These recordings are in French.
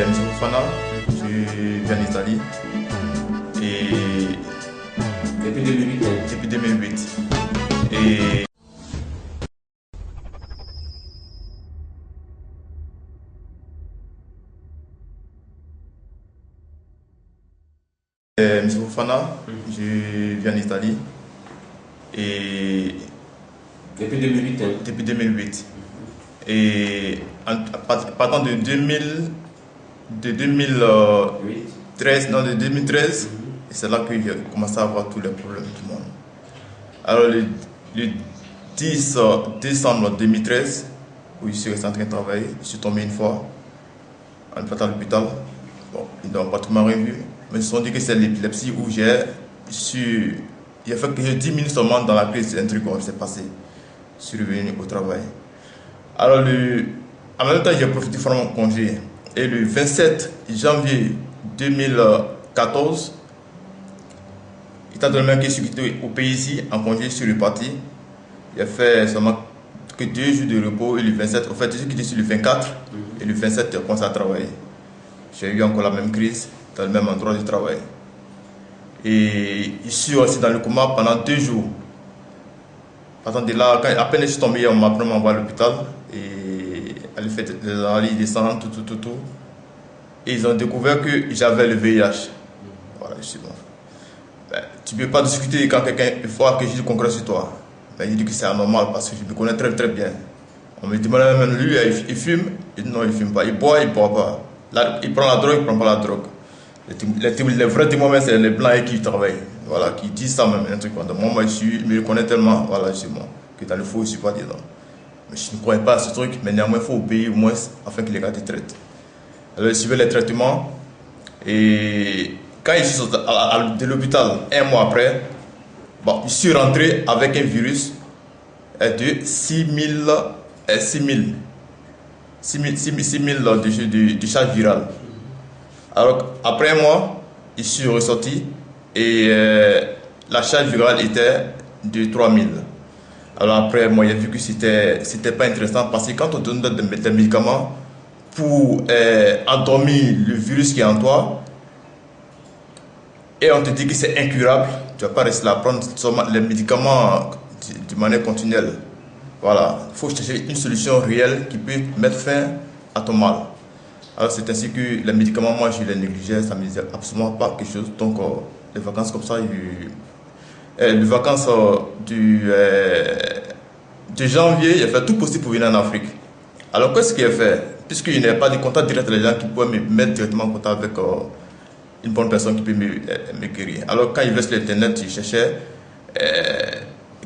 Monsieur Fofana, je viens d'Italie et Depuis 2008. depuis 2008. Et Monsieur Fofana, je viens d'Italie et Depuis 2008. depuis 2008. Et partant de 2013, non, de 2013, c'est là que j'ai commencé à avoir tous les problèmes du monde. Alors le 10 décembre 2013, où je suis resté en train de travailler, je suis tombé une fois en partant à l'hôpital. Bon, ils n'ont pas tout m'a revu, mais ils se sont dit que c'est l'épilepsie où j'ai fait que j'ai 10 minutes seulement dans la crise, un truc qui s'est passé. Je suis revenu au travail. Alors, en même temps, j'ai profité de faire mon congé. Et le 27 janvier 2014, étant donné que je suis quitté au pays ici, en congé, je suis reparti. J'ai fait seulement que 2 jours de repos. Et le 27, en fait, je suis quitté sur le 24. Et le 27, j'ai commencé à travailler. J'ai eu encore la même crise, dans le même endroit de travail. Et je suis aussi dans le coma pendant 2 jours. Partant de là, à peine je suis tombé, on m'a pris à l'hôpital. Et elle fait des analyses, des sangs, tout. Et ils ont découvert que j'avais le VIH. Voilà, je suis bon. Ben, tu ne peux pas discuter quand quelqu'un voit que j'ai du concret sur toi. Ben, il dit que c'est anormal parce que je me connais très très bien. On me demande même lui, il fume. Il dit non, il ne fume pas. Il boit pas. Là, il prend la drogue, il ne prend pas la drogue. Les vrais témoins, c'est les blancs qui travaillent. Voilà, qui disent ça même, un truc comme ça. Moi, je me reconnais tellement, voilà, je suis bon, que dans le faux, je ne suis pas dedans. Mais je ne croyais pas à ce truc, mais néanmoins, il faut obéir au moins afin que les gars te traitent. Alors, je suivais les traitements et quand je suis sorti de l'hôpital, un mois après, bon, je suis rentré avec un virus de 6000 de charge virale. Alors, après un mois, je suis ressorti et la charge virale était de 3000. Alors après, moi, j'ai vu que c'était pas intéressant parce que quand on donne des médicaments pour endormir le virus qui est en toi et on te dit que c'est incurable, tu ne vas pas rester là à prendre seulement les médicaments de manière continuelle. Voilà, il faut chercher une solution réelle qui peut mettre fin à ton mal. Alors c'est ainsi que les médicaments, moi je les négligeais, ça ne me disait absolument pas quelque chose. Donc les vacances comme ça, les vacances de janvier, j'ai fait tout possible pour venir en Afrique. Alors qu'est-ce qu'il a fait? Puisqu'il n'y avait pas de contact direct avec les gens qui pouvaient me mettre directement en contact avec une bonne personne qui peut me guérir. Alors quand il va sur l'internet, il cherchait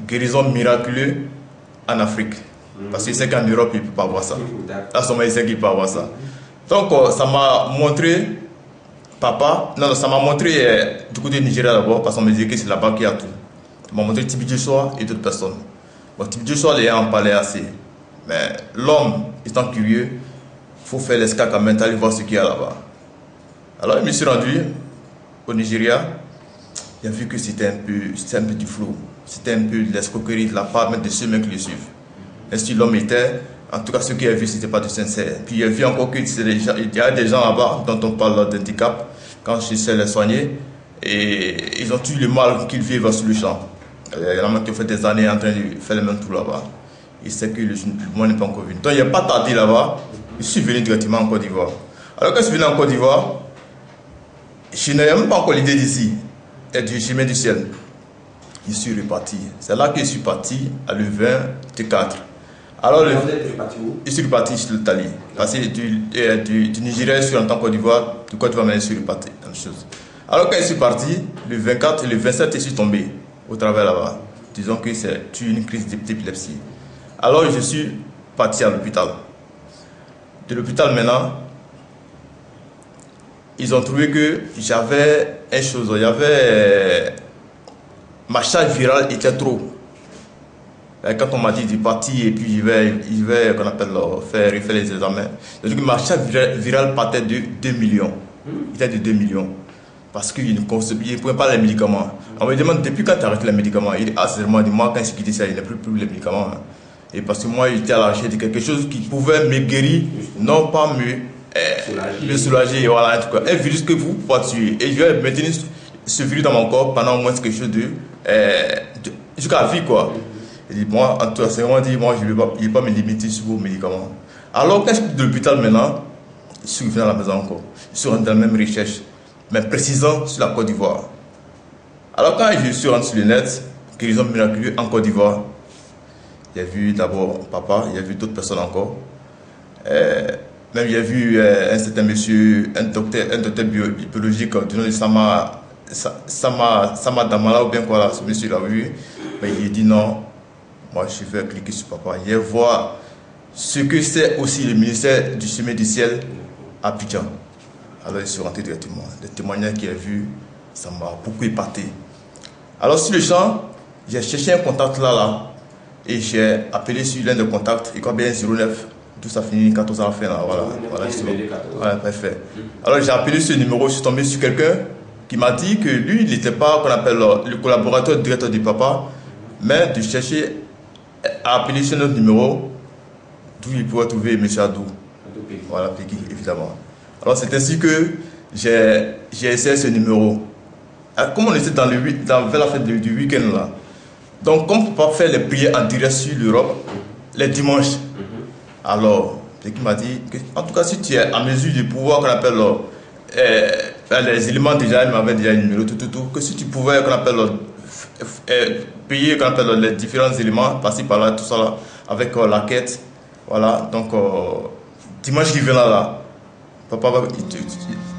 guérison miraculeuse en Afrique. Parce qu'il sait qu'en Europe, il ne peut pas avoir ça. À ce moment, il sait qu'il ne peut pas avoir ça. Donc ça m'a montré, ça m'a montré du côté du Nigeria d'abord, parce qu'on me disait que c'est là-bas qu'il y a tout. Ça m'a montré Tibi Joshua et d'autres personnes. Bon, Tibi Joshua, les gens en parlaient assez. Mais l'homme, étant curieux, il faut faire l'escalade mental et voir ce qu'il y a là-bas. Alors je me suis rendu au Nigeria, j'ai vu que c'était un peu du flou. C'était un peu de l'escroquerie de la part même de ceux mêmes qui le suivent. Ainsi l'homme était, en tout cas ce qu'il a vu, c'était pas de sincère. Puis il a vu encore qu'il y a des gens là-bas dont on parle d'handicap, quand je sais les soigner, et ils ont eu le mal qu'ils vivent sur le champ. Il y en a qui ont fait des années en train de faire le même tour là-bas. Il sait que le monde n'est pas encore venu. Donc il n'y a pas tardé là-bas, je suis venu directement en Côte d'Ivoire. Alors quand je suis venu en Côte d'Ivoire, je n'avais même pas encore l'idée d'ici, et du chemin du ciel. Je suis reparti. C'est là que je suis parti, à le 24. Alors, je suis reparti sur l'Italie. Parce que du Nigeria, je suis rentré en Côte d'Ivoire. Du Côte d'Ivoire, je suis reparti. Même chose. Alors, quand je suis parti, le 24 et le 27, je suis tombé au travail là-bas. Disons que c'est une crise d'épilepsie. Alors, je suis parti à l'hôpital. De l'hôpital maintenant, ils ont trouvé que j'avais une chose. Ma charge virale était trop. Et quand on m'a dit de partir et puis je vais qu'on appelle, faire les examens, donc ma charge virale partait de 2 millions. Il était de 2 millions. Parce qu'il ne prenait pas les médicaments. On me demande depuis quand tu as arrêté les médicaments. Il dit, moi quand j'ai quitté ça, il n'a plus les médicaments. Et parce que moi, j'étais à la recherche de quelque chose qui pouvait me guérir, non pas me me soulager, voilà, en tout cas, un virus que vous pouvez tuer. Et je vais maintenir ce virus dans mon corps pendant au moins quelque chose jusqu'à la vie, quoi. Et dit, moi, en tout cas, c'est vraiment dit, moi, je ne vais pas me limiter sur vos médicaments. Alors, quand je suis de l'hôpital maintenant, je suis revenu à la maison encore. Je suis rentré dans la même recherche, mais précisant sur la Côte d'Ivoire. Alors, quand je suis rentré sur le net, guérison miraculeuse en Côte d'Ivoire, j'ai vu d'abord papa, il y a vu d'autres personnes encore. Même j'ai vu un certain monsieur, un docteur biologique du nom de Sama Damala ou bien quoi là, ce monsieur l'a vu. Mais il a dit non, moi je vais cliquer sur papa. Je vais voir ce que c'est aussi le ministère du chemin du ciel à Abidjan. Alors je suis rentré directement. Les témoignages qu'il a vus, ça m'a beaucoup épaté. Alors sur le champ, j'ai cherché un contact là. Et j'ai appelé sur l'un des contacts, il croit bien 09, tout ça finit 14 à la fin là, voilà, parfait. Alors j'ai appelé ce numéro, je suis tombé sur quelqu'un qui m'a dit que lui, il n'était pas qu'on appelle le collaborateur directeur du papa, mais de chercher à appeler sur notre numéro, d'où il pouvait trouver M. Adou. Voilà, Peggy, évidemment. Alors c'est ainsi que j'ai essayé ce numéro. Comme on était vers la fête du week-end là, donc, comme on ne peut pas faire les prières en direct sur l'Europe, les dimanches, alors, ce qui m'a dit, que, en tout cas, si tu es à mesure de pouvoir, qu'on appelle les éléments déjà, il m'avait déjà un numéro, que si tu pouvais, qu'on appelle payer, qu'on appelle les différents éléments, passer par là, tout ça là, avec la quête, voilà, donc, dimanche qui vient là, papa,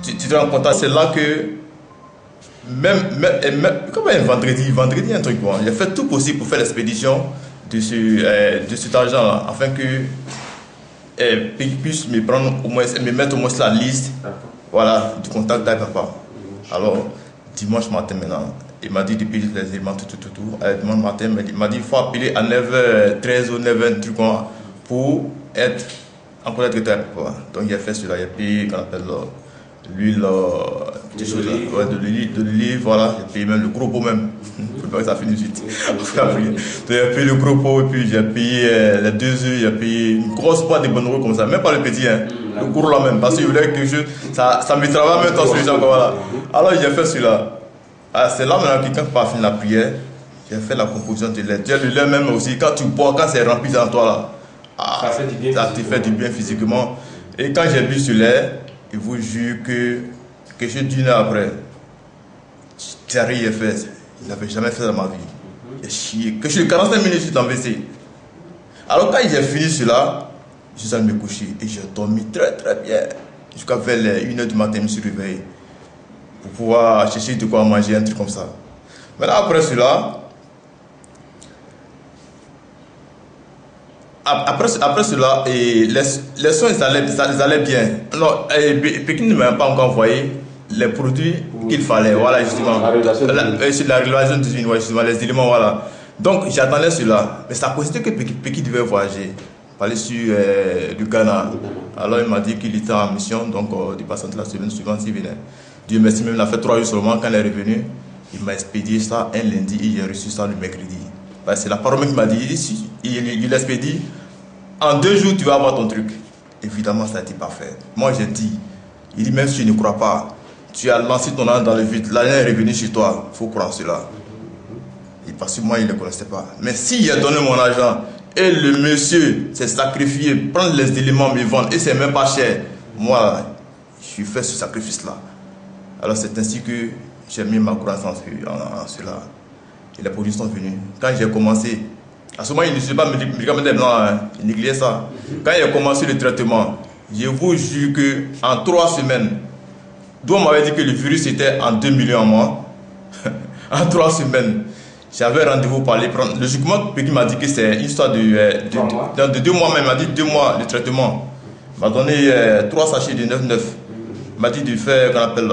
tu te rends compte, c'est là que, même comme un vendredi un truc bon. J'ai fait tout possible pour faire l'expédition de cet argent là afin que il puisse me prendre au moins, me mettre au moins sur la liste, voilà, du contact d'Apapa. Alors dimanche matin maintenant, il m'a dit depuis les éléments tout. Dimanche matin, il m'a dit il faut appeler à 9h13 ou 9h truc pour être en contact avec Apapa. Donc il a fait cela, il a payé qu'on appelle l'huile, de l'huile, voilà, j'ai payé même le gros pot même. Faut pas que ça finisse vite. J'ai payé le gros pot et puis j'ai payé les 2 œufs, j'ai payé une grosse boîte de bonnes roues comme ça, même pas le petit, hein, le gros là même, parce qu'il voulait que ça me travaille en même temps sur les gens comme voilà. Alors j'ai fait celui-là. C'est là maintenant que quand pas fini la prière, j'ai fait la composition de lait. Le lait même aussi, quand tu bois, quand c'est rempli dans toi là, ça te fait du bien physiquement. Et quand j'ai bu ce lait, je vous jure que quelque chose d'une heure après, Thierry a fait, il n'avait jamais fait dans ma vie. J'ai chié. Que je suis 45 minutes, je suis dans le WC. Alors quand j'ai fini cela, je suis allé me coucher et j'ai dormi très bien. Jusqu'à vers 1h du matin, je me suis réveillé pour pouvoir chercher de quoi manger, un truc comme ça. Maintenant après cela, après cela, les soins ils allaient bien. Non, Pékin ne m'a pas encore envoyé les produits qu'il fallait. Voilà, justement. La réalisation justement, les éléments, voilà. Donc, j'attendais cela. Mais ça coïncidait que Pékin devait voyager. Parler sur le Ghana. Alors, il m'a dit qu'il était en mission, donc, il passait la semaine suivante s'il venait. Dieu merci, même il a fait 3 jours seulement. Quand il est revenu, il m'a expédié ça un lundi et j'ai reçu ça le mercredi. C'est la parole qui m'a dit, il l'expédie, en 2 jours tu vas avoir ton truc. Évidemment ça a été parfait. Moi j'ai dit, il dit même si tu ne crois pas, tu as lancé ton âme dans le vide, l'année est revenue chez toi, il faut croire en cela. Et parce que moi il ne le connaissait pas. Mais s'il a donné mon argent et le monsieur s'est sacrifié, prendre les éléments, me vendre et c'est même pas cher, moi je fais ce sacrifice là. Alors c'est ainsi que j'ai mis ma croissance en cela. Et les produits sont venus. Quand j'ai commencé, à ce moment, il ne suis pas médicament des blancs, hein, il négligeait ça. Quand il a commencé le traitement, je vous jure qu'en 3 semaines, d'où on m'avait dit que le virus était en 2 millions en mois, en 3 semaines, j'avais rendez-vous pour aller prendre. Logiquement, Pékin m'a dit que c'est une histoire de 2 mois, mais il m'a dit 2 mois de traitement. Il m'a donné 3 sachets de 9,9. Il m'a dit de faire, qu'on appelle,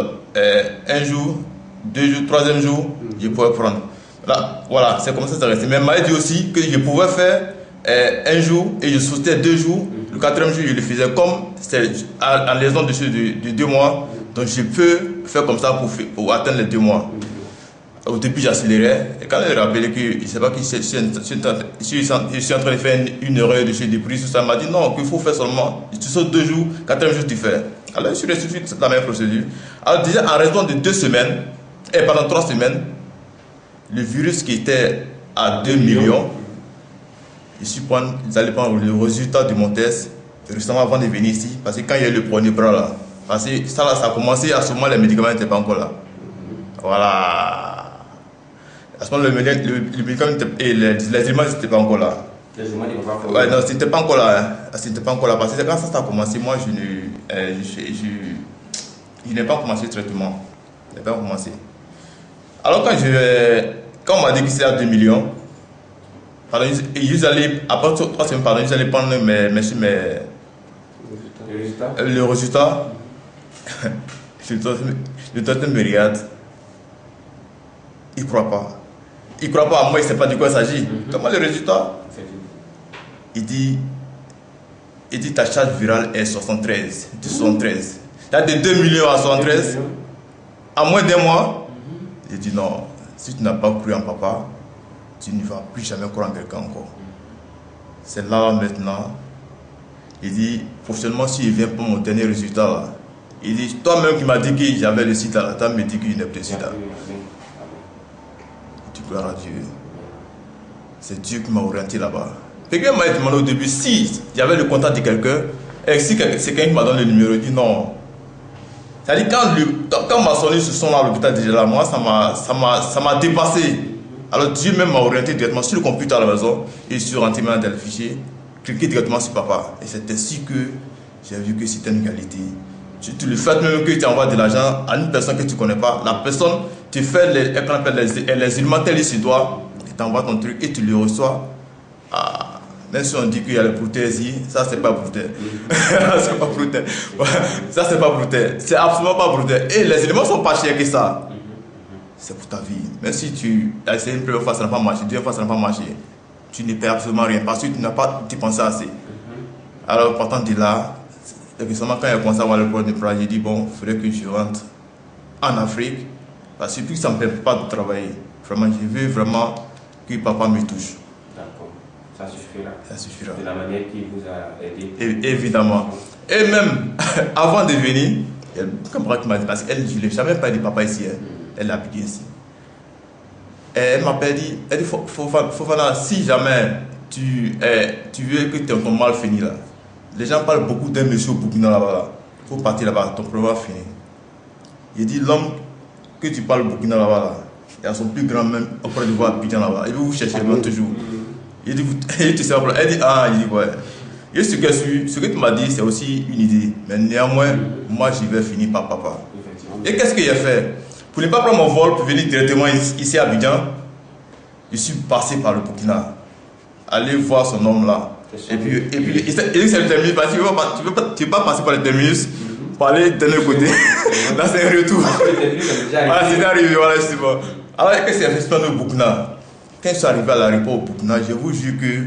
1 jour, 2 jours, 3e jour, je pouvais prendre. Là, voilà, c'est comme ça que ça restait. Mais il m'a dit aussi que je pouvais faire 1 jour et je sautais 2 jours. Le 4e jour, je le faisais comme c'est en raison de 2 mois. Donc je peux faire comme ça pour atteindre les 2 mois. Au début, j'accélérais. Et quand il a rappelé que je ne sais pas qui je suis en train de faire une erreur de chez des prises, ça m'a dit non, qu'il faut faire seulement. Tu sautes 2 jours, 4e jour, tu fais. Alors, je suis resté sur la même procédure. Alors, déjà, en raison de 2 semaines, et pendant 3 semaines, le virus qui était à 2 millions, ils allaient prendre le résultat de mon test, récemment avant de venir ici, parce que quand il y a eu le premier bras là, parce que ça a commencé, à ce moment, les médicaments n'étaient pas encore là. Voilà. À ce moment, le médicament et les éléments n'étaient pas encore là. Les éléments n'étaient pas encore là. là. Non, c'était pas encore là. Hein. C'était pas encore là. Parce que quand ça a commencé, moi, je n'ai pas commencé le traitement. Je n'ai pas commencé. Alors, quand on m'a dit que c'était à 2 millions, pardon, ils allaient, après 3 semaines, pardon, ils allaient prendre le résultat. Le docteur me regarde. Il ne croit pas. Il ne croit pas à moi, il ne sait pas de quoi il s'agit. Comment le résultat? Il dit ta charge virale est 73. De 73. Tu as de 2 millions à 73. En moins d'1 mois. Il dit non, si tu n'as pas cru en papa, tu ne vas plus jamais croire en quelqu'un encore. C'est là maintenant. Il dit, prochainement, s'il vient pour mon dernier résultat, là, il dit, toi-même qui m'as dit que j'avais le sida, tu me dit qu'il n'est plus le sida. Tu gloire à Dieu. C'est Dieu qui m'a orienté là-bas. Quelqu'un m'a demandé au début si j'avais le contact de quelqu'un, et si c'est quelqu'un qui m'a donné le numéro, il dit non. C'est-à-dire, quand on m'a sonné ce son là à l'hôpital déjà là, moi, ça m'a dépassé. Alors Dieu même m'a orienté directement sur le computer à la maison, et je suis rentré dans le fichier, cliqué directement sur papa. Et c'est ainsi que j'ai vu que c'était une qualité. Le fait même que tu envoies de l'argent à une personne que tu ne connais pas, la personne, tu fais les éléments tels sur toi, et tu envoies ton truc et tu le reçois. Ah, même si on dit qu'il y a le protège, ça c'est pas protège. C'est pas protège. Ça c'est pas protège. C'est absolument pas protège. Et les éléments sont pas chers que ça. C'est pour ta vie. Même si tu as essayé une première fois, ça n'a pas marché, deuxième fois, ça n'a pas marché, tu ne perds absolument rien parce que tu n'as pas dépensé assez. Alors, partant de là, récemment, quand il a commencé à avoir le problème de bras, j'ai dit bon, il faudrait que je rentre en Afrique parce que ça ne me permet pas de travailler. Vraiment, je veux vraiment que papa me touche. D'accord, ça suffira. Ça suffira. C'est la manière qui vous a aidé. Évidemment. Et même avant de venir, comme qui m'a dit, parce qu'elle, je ne l'ai jamais pas dit papa ici. Hein. Elle l'a appliqué ici. Et elle m'a dit, Fofana, si jamais tu veux que ton mal finisse là, les gens parlent beaucoup d'un monsieur au Burkina là-bas. Il faut partir là-bas, ton problème va finir. Il dit, l'homme que tu parles au Burkina là-bas, là, il a son plus grand même au Côte d'Ivoire, Abidjan là-bas. Il veut vous chercher loin toujours. Il dit, tu sais, elle dit, ah, il dit, ouais. Et ce que tu m'as dit, c'est aussi une idée. Mais néanmoins, moi, j'y vais finir par papa. Et qu'est-ce qu'il a fait? Pour ne pas prendre mon vol pour venir directement ici à Abidjan, je suis passé par le Burkina. Aller voir son homme là. Et puis il dit c'est le terminus parce que tu ne veux pas passer par le terminus pour aller de l'autre côté. Là c'est un retour. Voilà, c'est arrivé, voilà, c'est bon. Alors qu'est-ce qu'il a fait au Burkina? Quand je suis arrivé à l'aéroport au Burkina, je vous jure que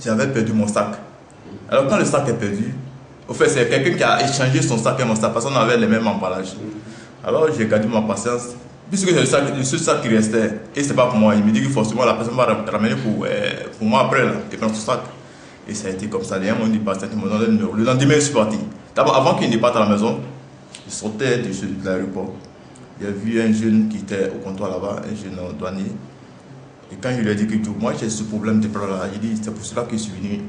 j'avais perdu mon sac. Alors quand le sac est perdu, au fait c'est quelqu'un qui a échangé son sac et mon sac parce qu'on avait les mêmes emballages. Alors j'ai gardé ma patience. Puisque c'est le seul sac qui restait, et c'est pas pour moi, il me dit que forcément la personne va ramener pour moi après, là, et prendre son sac. Et ça a été comme ça, les gens m'ont dit, ils m'ont donné le numéro. Le lendemain, je suis parti. D'abord, avant qu'il ne parte à la maison, je sortais de l'aéroport. J'ai vu un jeune qui était au comptoir là-bas, un jeune douanier. Et quand je lui ai dit que moi j'ai ce problème de bras là, il dit, c'est pour cela que je suis venu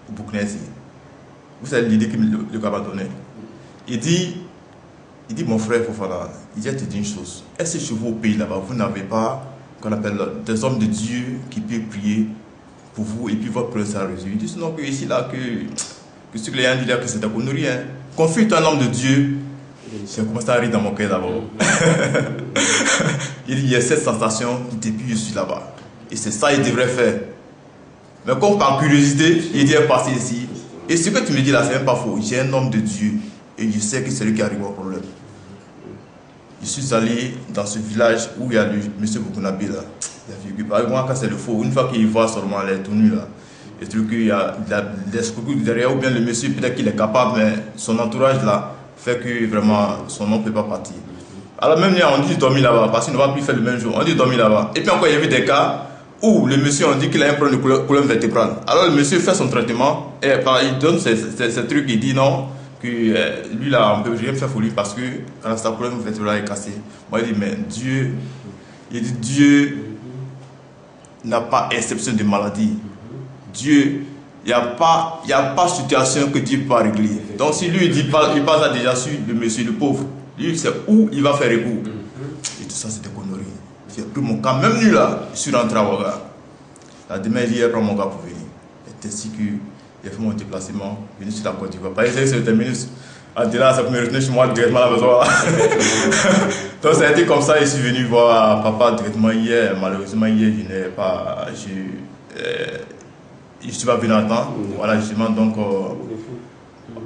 au Burkina ici. Vous savez l'idée que le gars m'a donnée. Il dit, mon frère Fofana, il dit, te dire une chose. Est-ce que chez vous au pays là-bas, vous n'avez pas, qu'on appelle des hommes de Dieu qui peuvent prier pour vous et puis votre prière sera résolue? Il dit, sinon que ici là, que ce que les gens disent là, que c'est à connerie. Hein. Confie-toi un homme de Dieu. J'ai commencé à rire dans mon cœur d'abord. Il dit, il y a cette sensation depuis que je suis là-bas. Et c'est ça qu'il devrait faire. Mais comme par curiosité, il dit, passer ici. Et ce que tu me dis là, c'est même pas faux. J'ai un homme de Dieu. Et je sais que c'est lui qui arrive au problème. Je suis allé dans ce village où il y a le monsieur Bukunabé là. Moi, quand c'est le faux, une fois qu'il voit seulement les tenues là, et qu'il y a des scrupules derrière, ou bien le monsieur, peut-être qu'il est capable, mais son entourage là fait que vraiment son nom ne peut pas partir. Alors même là, on dit dormir là-bas, parce qu'il ne va plus faire le même jour. On dit dormir là-bas. Et puis encore, il y avait des cas où le monsieur, on dit qu'il a un problème de colonne vertébrale. Alors le monsieur fait son traitement, et il donne ces trucs, il dit non, que lui là, on peut rien faire pour lui parce que quand sa colonne vertébrale est cassée. Moi, il dit, mais Dieu n'a pas exception de maladie. Dieu, il n'y a pas de situation que Dieu ne peut pas régler. Donc si lui, il passe déjà sur le monsieur, le pauvre, lui, c'est où il va faire recours. Et tout ça, c'est des conneries. J'ai pris mon cas, même lui là, je suis rentré à Ouaga. La demain, il prend mon gars pour venir. Et ainsi que j'ai fait mon déplacement, venu sur la Côte d'Ivoire. Par exemple, c'est terminé. En disant, ça peut me retenir chez moi directement à la maison. Donc ça a été comme ça, je suis venu voir papa directement hier. Malheureusement, hier, je ne suis pas venu à temps. Voilà, justement, donc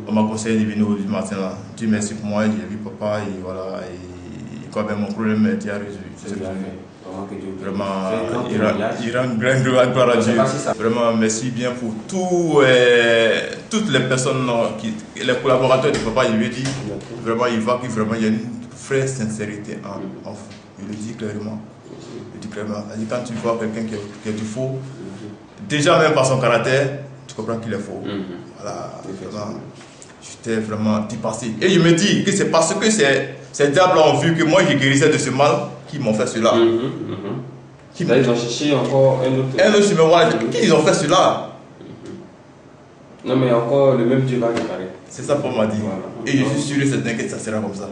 on m'a conseillé de venir aujourd'hui matin là. Dieu merci pour moi, j'ai vu papa et voilà. Et quand même mon problème était résolu. Vraiment, il rend grand gloire à Dieu. Vraiment, merci bien pour toutes les personnes, les collaborateurs de papa, il lui dit, vraiment, il voit qu'il y a une vraie sincérité en vous. Il le dit clairement. Quand tu vois quelqu'un qui est du faux, déjà même par son caractère, tu comprends qu'il est faux. Voilà, vraiment, j'étais vraiment dépassé. Et je me dis que c'est parce que ces diables ont vu que moi je guérissais de ce mal qu'ils m'ont fait cela. Là, ils ont cherché encore un autre chemin. Voilà, qu'ils ont fait cela. Non, mais encore le même Dieu va réparer. C'est ça pour m'a dit. Voilà. Et je suis sûr et certain que ça sera comme ça.